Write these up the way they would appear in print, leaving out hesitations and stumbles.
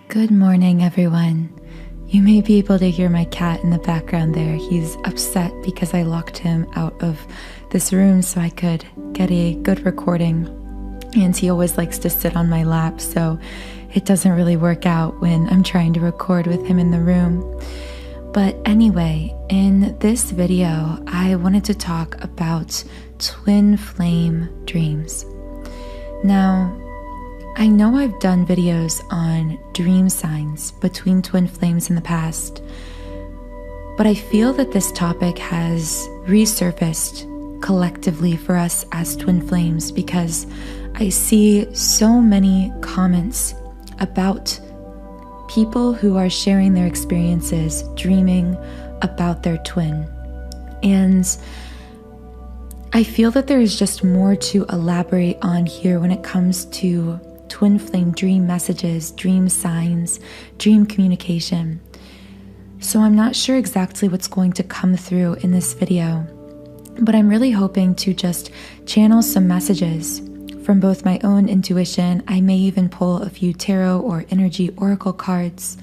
Good morning, everyone. You may be able to hear my cat in the background there. He's upset because I locked him out of this room so I could get a good recording. And he always likes to sit on my lap, so it doesn't really work out when I'm trying to record with him in the room. But anyway, in this video, I wanted to talk about twin flame dreams. Now, I know I've done videos on dream signs between twin flames in the past, but I feel that this topic has resurfaced collectively for us as twin flames because I see so many comments about people who are sharing their experiences dreaming about their twin. And I feel that there is just more to elaborate on here when it comes to twin flame dream messages, dream signs, dream communication. So I'm not sure exactly what's going to come through in this video, but I'm really hoping to just channel some messages from both my own intuition. I may even pull a few tarot or energy oracle cards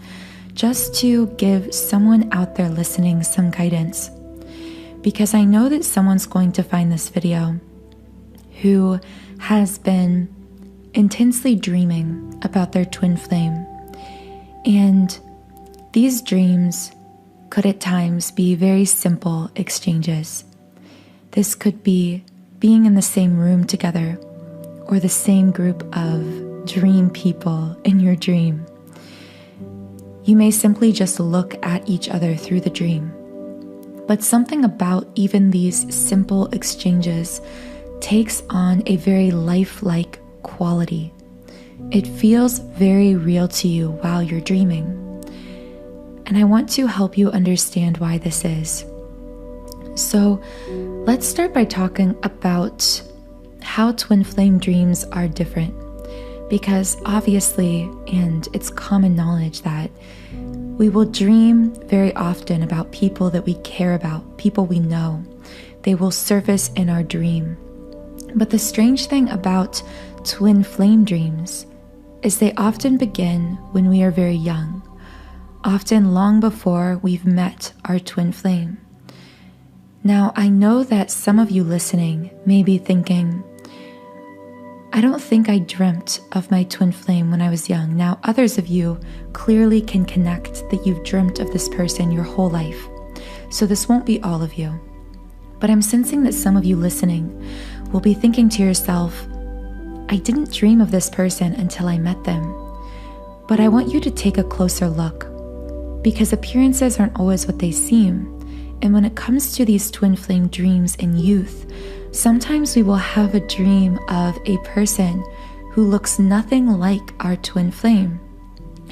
just to give someone out there listening some guidance, because I know that someone's going to find this video who has been intensely dreaming about their twin flame. And these dreams could at times be very simple exchanges. This could be being in the same room together or the same group of dream people in your dream. You may simply just look at each other through the dream. But something about even these simple exchanges takes on a very lifelike quality. It feels very real to you while you're dreaming. And I want to help you understand why this is. So let's start by talking about how twin flame dreams are different. Because obviously, and it's common knowledge that we will dream very often about people that we care about, people we know. They will surface in our dream. But the strange thing about twin flame dreams is they often begin when we are very young, often long before we've met our twin flame. Now, I know that some of you listening may be thinking, I don't think I dreamt of my twin flame when I was young. Now, others of you clearly can connect that you've dreamt of this person your whole life. So this won't be all of you. But I'm sensing that some of you listening will be thinking to yourself, I didn't dream of this person until I met them. But I want you to take a closer look, because appearances aren't always what they seem. And when it comes to these twin flame dreams in youth, sometimes we will have a dream of a person who looks nothing like our twin flame.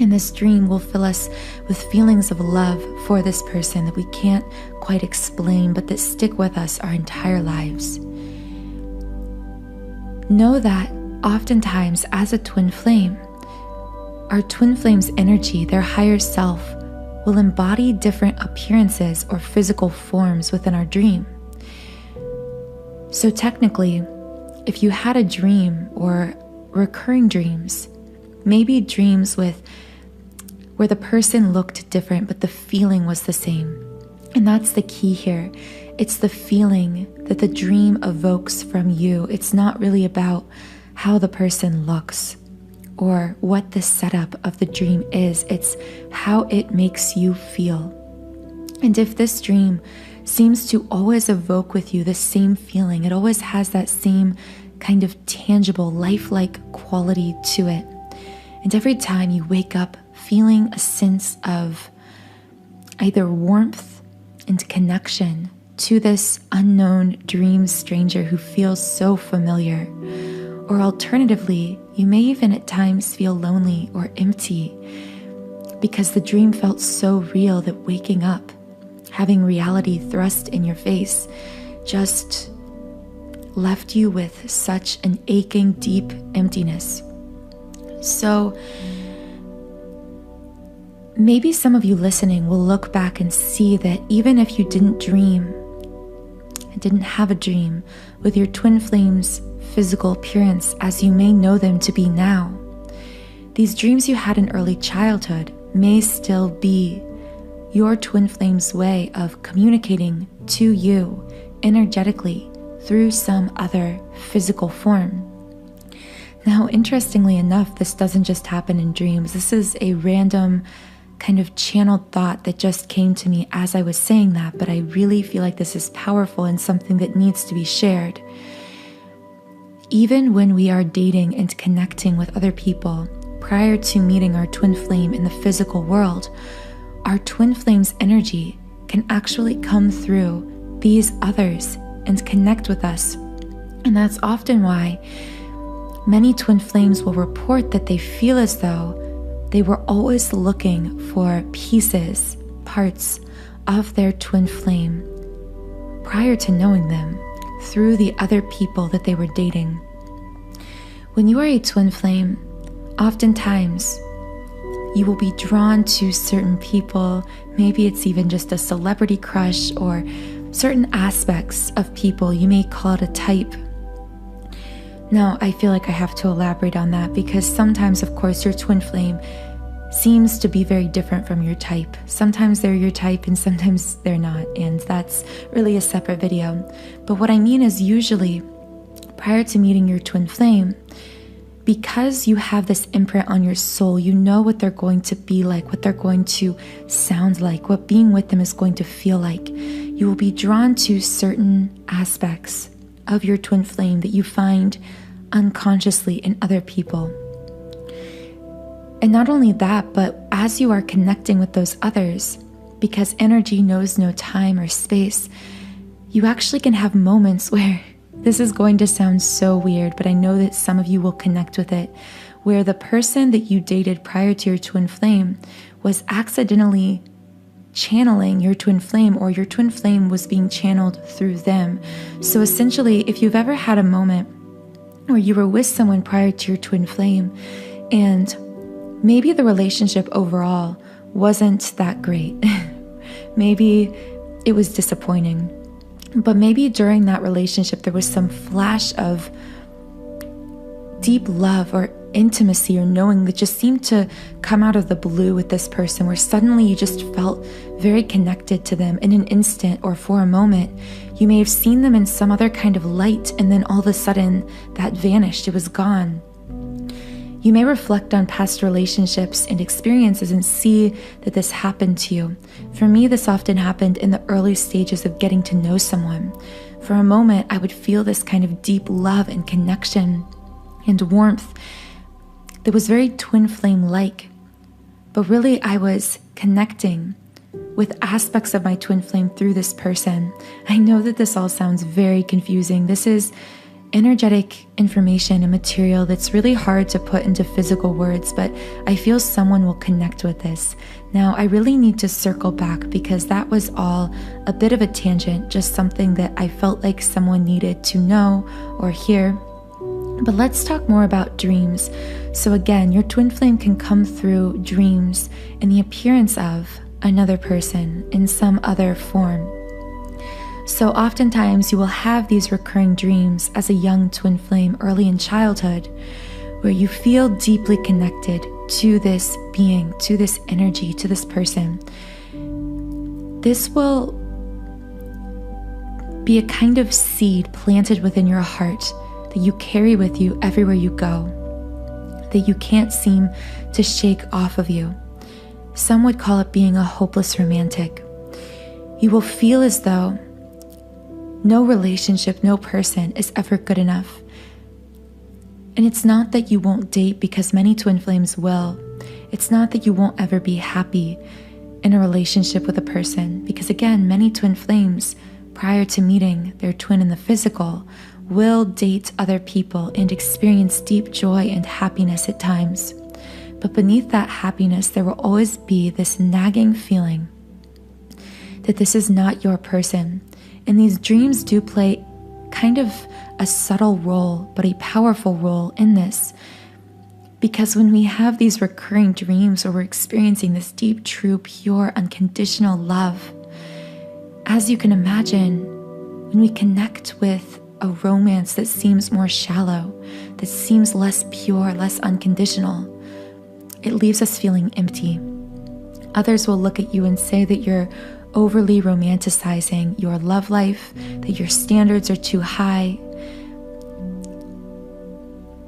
And this dream will fill us with feelings of love for this person that we can't quite explain, but that stick with us our entire lives. Know that oftentimes as a twin flame, our twin flame's energy, their higher self, will embody different appearances or physical forms within our dream. So technically, if you had a dream or recurring dreams, maybe dreams where the person looked different but the feeling was the same. And that's the key here. It's the feeling that the dream evokes from you. It's not really about how the person looks or what the setup of the dream is. It's how it makes you feel. And if this dream seems to always evoke with you the same feeling, it always has that same kind of tangible, lifelike quality to it. And every time you wake up feeling a sense of either warmth and connection to this unknown dream stranger who feels so familiar, or alternatively, you may even at times feel lonely or empty because the dream felt so real that waking up, having reality thrust in your face, just left you with such an aching, deep emptiness. So maybe some of you listening will look back and see that even if you didn't dream, and didn't have a dream with your twin flame's physical appearance as you may know them to be now, these dreams you had in early childhood may still be your twin flame's way of communicating to you energetically through some other physical form. Now, interestingly enough, this doesn't just happen in dreams. This is a random kind of channeled thought that just came to me as I was saying that, but I really feel like this is powerful and something that needs to be shared. Even when we are dating and connecting with other people prior to meeting our twin flame in the physical world, our twin flame's energy can actually come through these others and connect with us. And that's often why many twin flames will report that they feel as though they were always looking for pieces, parts of their twin flame prior to knowing them through the other people that they were dating. When you are a twin flame, oftentimes you will be drawn to certain people. Maybe it's even just a celebrity crush or certain aspects of people. You may call it a type. Now, I feel like I have to elaborate on that because sometimes, of course, your twin flame seems to be very different from your type. Sometimes they're your type and sometimes they're not, and that's really a separate video. But what I mean is usually prior to meeting your twin flame, because you have this imprint on your soul, you know what they're going to be like, what they're going to sound like, what being with them is going to feel like. You will be drawn to certain aspects of your twin flame that you find unconsciously in other people. And not only that, but as you are connecting with those others, because energy knows no time or space, you actually can have moments where, this is going to sound so weird, but I know that some of you will connect with it, where the person that you dated prior to your twin flame was accidentally channeling your twin flame, or your twin flame was being channeled through them. So essentially, if you've ever had a moment where you were with someone prior to your twin flame and maybe the relationship overall wasn't that great, maybe it was disappointing, but maybe during that relationship there was some flash of deep love or intimacy or knowing that just seemed to come out of the blue with this person, where suddenly you just felt very connected to them in an instant or for a moment. You may have seen them in some other kind of light, and then all of a sudden that vanished, it was gone. You may reflect on past relationships and experiences and see that this happened to you. For me, this often happened in the early stages of getting to know someone. For a moment, I would feel this kind of deep love and connection and warmth that was very twin flame-like. But really, I was connecting with aspects of my twin flame through this person. I know that this all sounds very confusing. This is energetic information and material that's really hard to put into physical words, but I feel someone will connect with this. Now, I really need to circle back because that was all a bit of a tangent, just something that I felt like someone needed to know or hear. But let's talk more about dreams. So again, your twin flame can come through dreams in the appearance of another person in some other form. So oftentimes you will have these recurring dreams as a young twin flame early in childhood, where you feel deeply connected to this being, to this energy, to this person. This will be a kind of seed planted within your heart that you carry with you everywhere you go, that you can't seem to shake off of you. Some would call it being a hopeless romantic. You will feel as though no relationship, no person is ever good enough. And it's not that you won't date, because many twin flames will. It's not that you won't ever be happy in a relationship with a person, because again, many twin flames, prior to meeting their twin in the physical, will date other people and experience deep joy and happiness at times. But beneath that happiness, there will always be this nagging feeling that this is not your person. And these dreams do play kind of a subtle role, but a powerful role in this. Because when we have these recurring dreams, or we're experiencing this deep, true, pure, unconditional love, as you can imagine, when we connect with a romance that seems more shallow, that seems less pure, less unconditional, it leaves us feeling empty. Others will look at you and say that you're overly romanticizing your love life, that your standards are too high,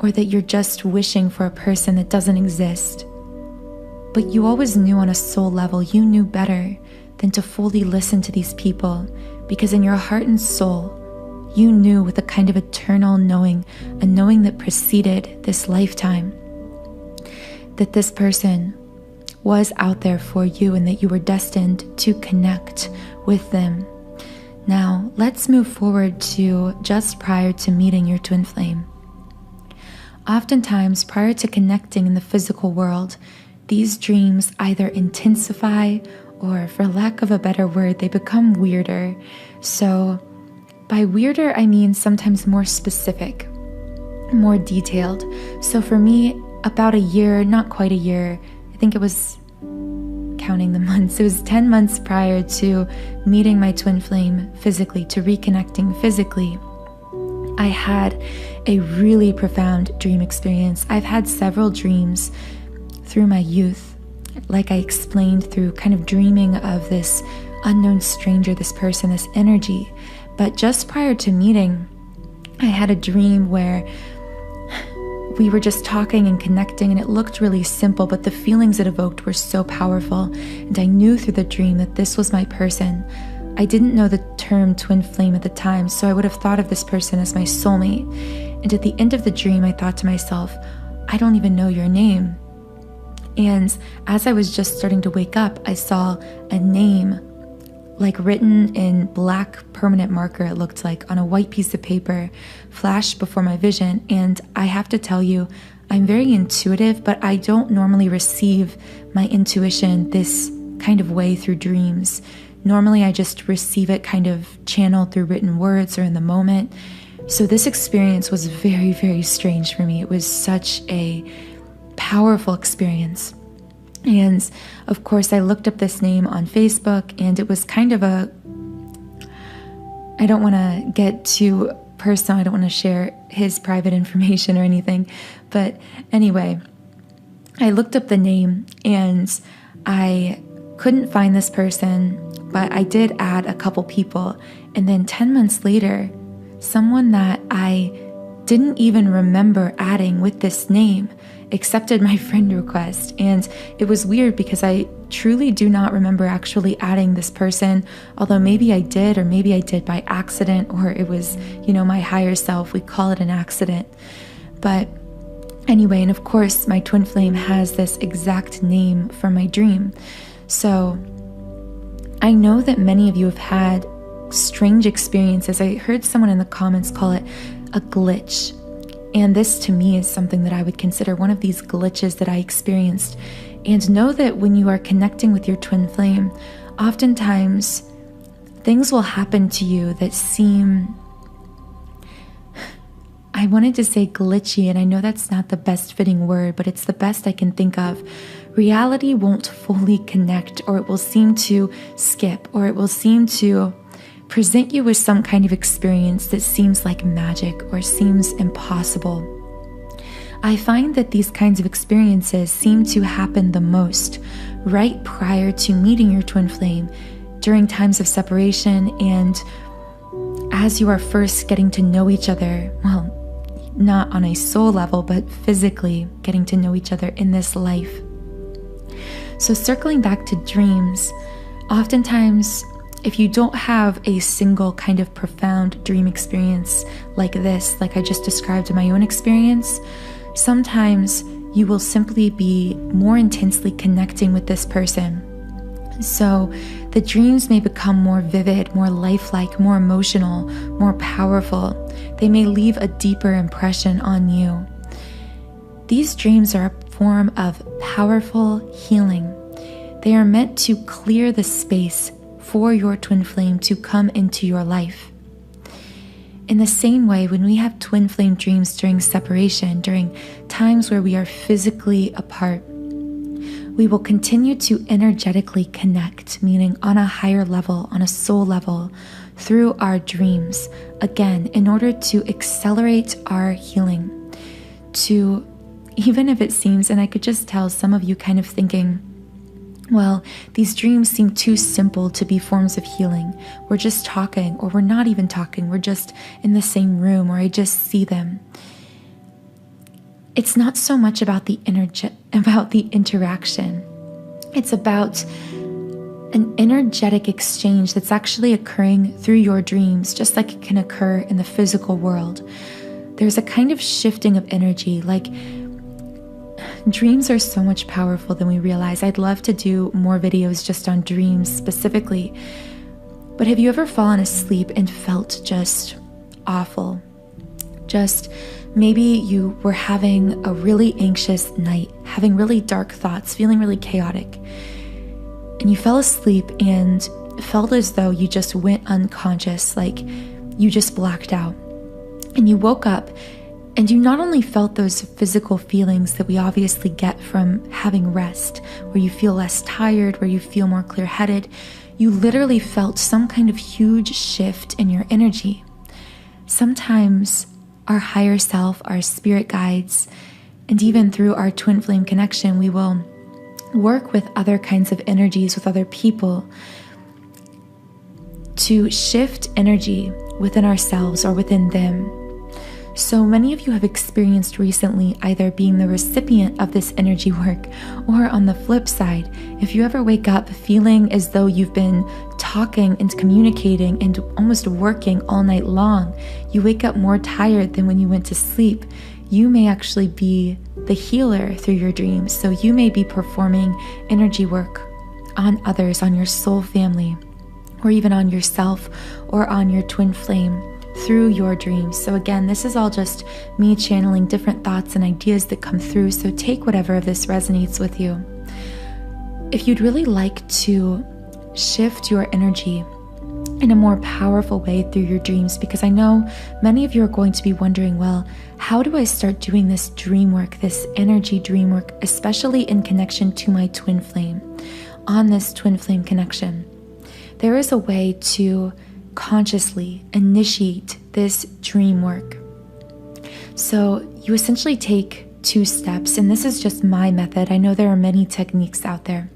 or that you're just wishing for a person that doesn't exist. But you always knew on a soul level, you knew better than to fully listen to these people, because in your heart and soul, you knew with a kind of eternal knowing, a knowing that preceded this lifetime, that this person was out there for you and that you were destined to connect with them. Now, let's move forward to just prior to meeting your twin flame. Oftentimes, prior to connecting in the physical world, these dreams either intensify or, for lack of a better word, they become weirder. So, by weirder, I mean sometimes more specific, more detailed. So for me, about a year, not quite a year, I think it was, counting the months, it was 10 months prior to meeting my twin flame physically, to reconnecting physically, I had a really profound dream experience. I've had several dreams through my youth, like I explained, through kind of dreaming of this unknown stranger, this person, this energy. But just prior to meeting, I had a dream where we were just talking and connecting, and it looked really simple, but the feelings it evoked were so powerful. And I knew through the dream that this was my person. I didn't know the term twin flame at the time, so I would have thought of this person as my soulmate. And at the end of the dream, I thought to myself, I don't even know your name. And as I was just starting to wake up, I saw a name like written in black permanent marker, it looked like, on a white piece of paper, flashed before my vision. And I have to tell you, I'm very intuitive, but I don't normally receive my intuition this kind of way through dreams. Normally, I just receive it kind of channeled through written words or in the moment. So this experience was very, very strange for me. It was such a powerful experience. And of course, I looked up this name on Facebook, and it was kind of a, I don't want to get too personal. I don't want to share his private information or anything. But anyway, I looked up the name and I couldn't find this person, but I did add a couple people. And then 10 months later, someone that I didn't even remember adding with this name accepted my friend request. And it was weird because I truly do not remember actually adding this person, although maybe I did, or maybe I did by accident, or it was, my higher self. We call it an accident. But anyway, and of course, my twin flame has this exact name from my dream. So I know that many of you have had strange experiences. I heard someone in the comments call it a glitch. And this to me is something that I would consider one of these glitches that I experienced. And know that when you are connecting with your twin flame, oftentimes things will happen to you that seem, I wanted to say glitchy, and I know that's not the best fitting word, but it's the best I can think of. Reality won't fully connect, or it will seem to skip, or it will seem to present you with some kind of experience that seems like magic or seems impossible. I find that these kinds of experiences seem to happen the most right prior to meeting your twin flame, during times of separation, and as you are first getting to know each other, well, not on a soul level, but physically getting to know each other in this life. So circling back to dreams, oftentimes, if you don't have a single kind of profound dream experience like this, like I just described in my own experience, sometimes you will simply be more intensely connecting with this person. So the dreams may become more vivid, more lifelike, more emotional, more powerful. They may leave a deeper impression on you. These dreams are a form of powerful healing. They are meant to clear the space for your twin flame to come into your life. In the same way, when we have twin flame dreams during separation, during times where we are physically apart, we will continue to energetically connect, meaning on a higher level, on a soul level, through our dreams, again, in order to accelerate our healing, to even if it seems, and I could just tell some of you kind of thinking, well, these dreams seem too simple to be forms of healing. We're just talking, or we're not even talking. We're just in the same room, or I just see them. It's not so much about the interaction. It's about an energetic exchange that's actually occurring through your dreams, just like it can occur in the physical world. There's a kind of shifting of energy, like dreams are so much powerful than we realize. I'd love to do more videos just on dreams specifically. But have you ever fallen asleep and felt just awful? Just maybe you were having a really anxious night, having really dark thoughts, feeling really chaotic. And you fell asleep and felt as though you just went unconscious, like you just blacked out. And you woke up and you not only felt those physical feelings that we obviously get from having rest, where you feel less tired, where you feel more clear-headed, you literally felt some kind of huge shift in your energy. Sometimes our higher self, our spirit guides, and even through our twin flame connection, we will work with other kinds of energies, with other people, to shift energy within ourselves or within them. So many of you have experienced recently either being the recipient of this energy work, or on the flip side, if you ever wake up feeling as though you've been talking and communicating and almost working all night long, you wake up more tired than when you went to sleep, you may actually be the healer through your dreams. So you may be performing energy work on others, on your soul family, or even on yourself or on your twin flame through your dreams. So again, this is all just me channeling different thoughts and ideas that come through. So take whatever of this resonates with you. If you'd really like to shift your energy in a more powerful way through your dreams, because I know many of you are going to be wondering, well, how do I start doing this dream work, this energy dream work, especially in connection to my twin flame, on this twin flame connection? There is a way to consciously initiate this dream work. So you essentially take 2 steps, and this is just my method. I know there are many techniques out there.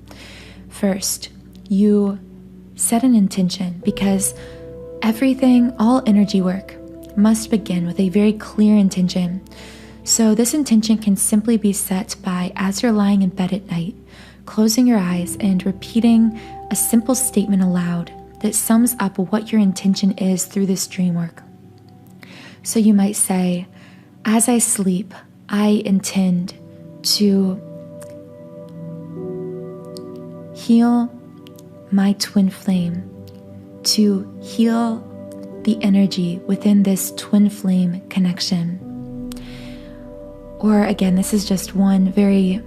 First, you set an intention, because everything, all energy work, must begin with a very clear intention. So this intention can simply be set by, as you're lying in bed at night, closing your eyes and repeating a simple statement aloud that sums up what your intention is through this dream work. So you might say, as I sleep, I intend to heal my twin flame, to heal the energy within this twin flame connection. Or again, this is just one very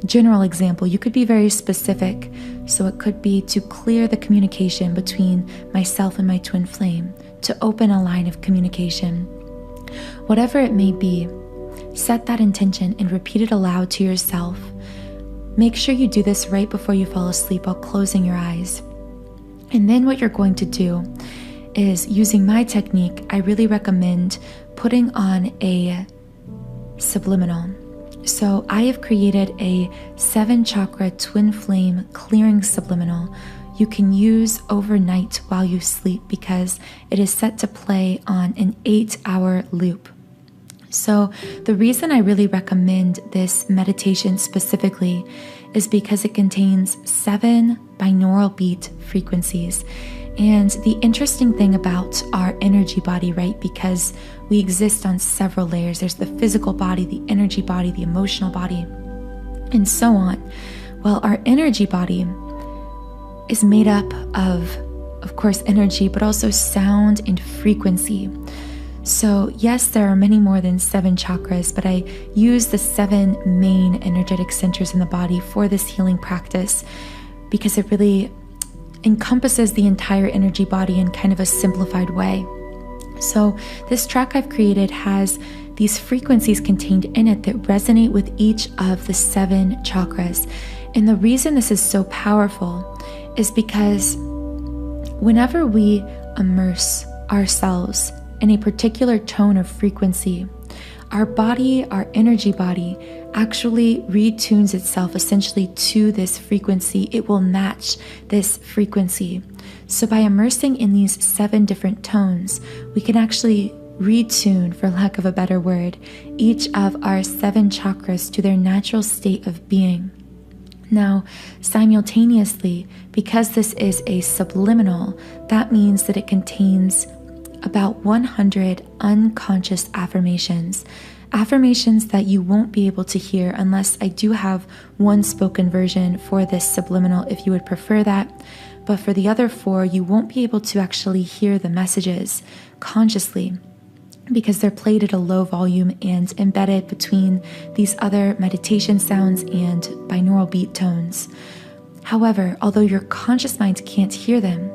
general example. You could be very specific. So it could be to clear the communication between myself and my twin flame, to open a line of communication. Whatever it may be, set that intention and repeat it aloud to yourself. Make sure you do this right before you fall asleep while closing your eyes. And then what you're going to do is, using my technique, I really recommend putting on a subliminal. So I have created a 7-chakra twin flame clearing subliminal you can use overnight while you sleep, because it is set to play on an 8-hour loop. So the reason I really recommend this meditation specifically is because it contains 7 binaural beat frequencies. And the interesting thing about our energy body, right, because we exist on several layers. There's the physical body, the energy body, the emotional body, and so on. Well, our energy body is made up of course, energy, but also sound and frequency. So yes, there are many more than 7 chakras, but I use the 7 main energetic centers in the body for this healing practice, because it really encompasses the entire energy body in kind of a simplified way. So this track I've created has these frequencies contained in it that resonate with each of the 7 chakras. And the reason this is so powerful is because whenever we immerse ourselves in a particular tone of frequency, our body, our energy body, actually retunes itself essentially to this frequency. It will match this frequency. So by immersing in these 7 different tones, we can actually retune, for lack of a better word, each of our 7 chakras to their natural state of being. Now, simultaneously, because this is a subliminal, that means that it contains about 100 unconscious affirmations. Affirmations that you won't be able to hear unless I do have one spoken version for this subliminal if you would prefer that. But for the other 4, you won't be able to actually hear the messages consciously because they're played at a low volume and embedded between these other meditation sounds and binaural beat tones. However, although your conscious mind can't hear them,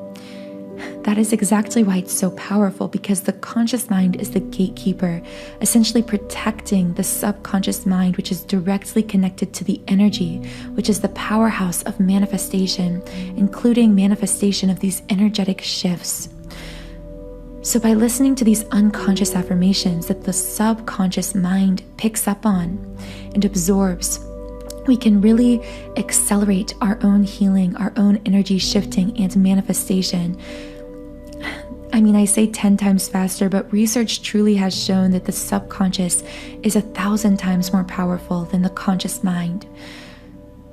that is exactly why it's so powerful, because the conscious mind is the gatekeeper, essentially protecting the subconscious mind, which is directly connected to the energy, which is the powerhouse of manifestation, including manifestation of these energetic shifts. So by listening to these unconscious affirmations that the subconscious mind picks up on and absorbs, we can really accelerate our own healing, our own energy shifting and manifestation. I mean, I say 10 times faster, but research truly has shown that the subconscious is 1,000 times more powerful than the conscious mind.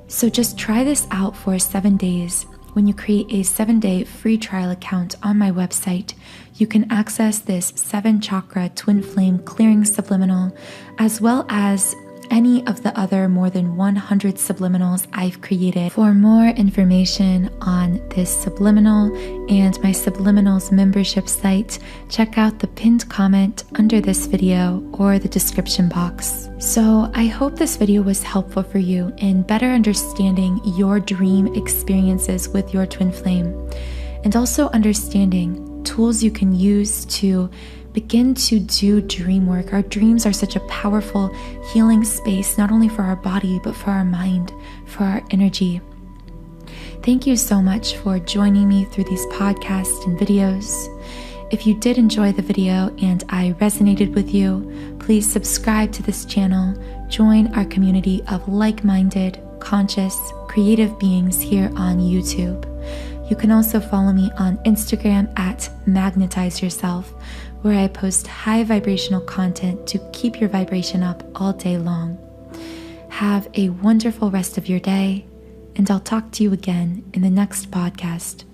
So just try this out for 7 days. When you create a 7-day free trial account on my website, you can access this 7 chakra twin flame clearing subliminal, as well as any of the other more than 100 subliminals I've created. For more information on this subliminal and my subliminals membership site, check out the pinned comment under this video or the description box. So I hope this video was helpful for you in better understanding your dream experiences with your twin flame, and also understanding tools you can use to begin to do dream work. Our dreams are such a powerful healing space, not only for our body, but for our mind, for our energy. Thank you so much for joining me through these podcasts and videos. If you did enjoy the video and I resonated with you, please subscribe to this channel, join our community of like-minded, conscious, creative beings here on YouTube. You can also follow me on Instagram at Magnetize Yourself, where I post high vibrational content to keep your vibration up all day long. Have a wonderful rest of your day, and I'll talk to you again in the next podcast.